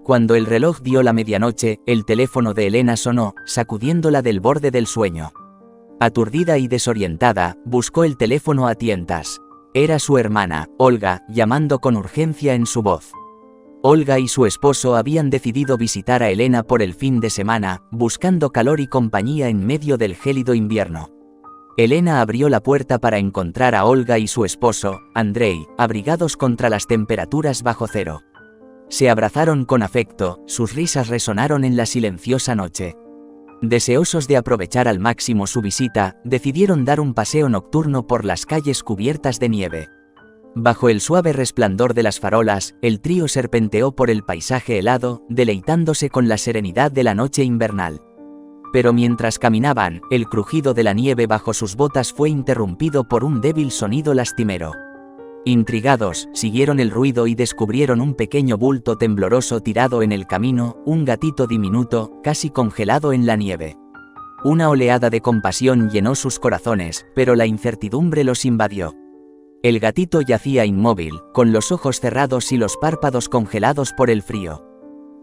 Cuando el reloj dio la medianoche, el teléfono de Elena sonó, sacudiéndola del borde del sueño. Aturdida y desorientada, buscó el teléfono a tientas. Era su hermana, Olga, llamando con urgencia en su voz. Olga y su esposo habían decidido visitar a Elena por el fin de semana, buscando calor y compañía en medio del gélido invierno. Elena abrió la puerta para encontrar a Olga y su esposo, Andrei, abrigados contra las temperaturas bajo cero. Se abrazaron con afecto, sus risas resonaron en la silenciosa noche. Deseosos de aprovechar al máximo su visita, decidieron dar un paseo nocturno por las calles cubiertas de nieve. Bajo el suave resplandor de las farolas, el trío serpenteó por el paisaje helado, deleitándose con la serenidad de la noche invernal. Pero mientras caminaban, el crujido de la nieve bajo sus botas fue interrumpido por un débil sonido lastimero. Intrigados, siguieron el ruido y descubrieron un pequeño bulto tembloroso tirado en el camino, un gatito diminuto, casi congelado en la nieve. Una oleada de compasión llenó sus corazones, pero la incertidumbre los invadió. El gatito yacía inmóvil, con los ojos cerrados y los párpados congelados por el frío.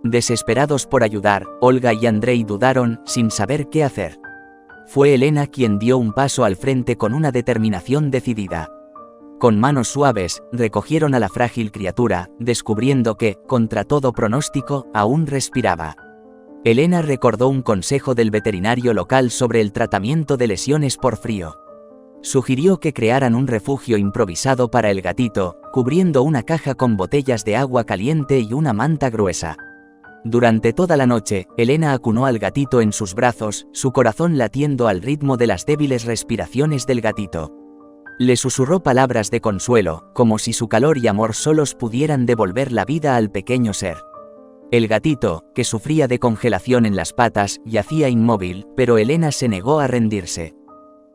Desesperados por ayudar, Olga y Andrei dudaron, sin saber qué hacer. Fue Elena quien dio un paso al frente con una determinación decidida. Con manos suaves, recogieron a la frágil criatura, descubriendo que, contra todo pronóstico, aún respiraba. Elena recordó un consejo del veterinario local sobre el tratamiento de lesiones por frío. Sugirió que crearan un refugio improvisado para el gatito, cubriendo una caja con botellas de agua caliente y una manta gruesa. Durante toda la noche, Elena acunó al gatito en sus brazos, su corazón latiendo al ritmo de las débiles respiraciones del gatito. Le susurró palabras de consuelo, como si su calor y amor solos pudieran devolver la vida al pequeño ser. El gatito, que sufría de congelación en las patas, yacía inmóvil, pero Elena se negó a rendirse.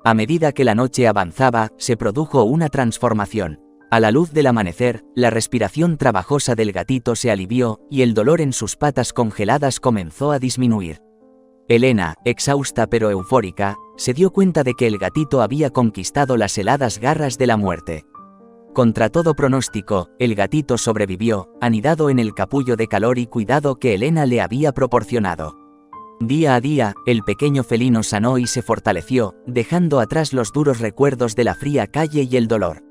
A medida que la noche avanzaba, se produjo una transformación. A la luz del amanecer, la respiración trabajosa del gatito se alivió, y el dolor en sus patas congeladas comenzó a disminuir. Elena, exhausta pero eufórica, se dio cuenta de que el gatito había conquistado las heladas garras de la muerte. Contra todo pronóstico, el gatito sobrevivió, anidado en el capullo de calor y cuidado que Elena le había proporcionado. Día a día, el pequeño felino sanó y se fortaleció, dejando atrás los duros recuerdos de la fría calle y el dolor.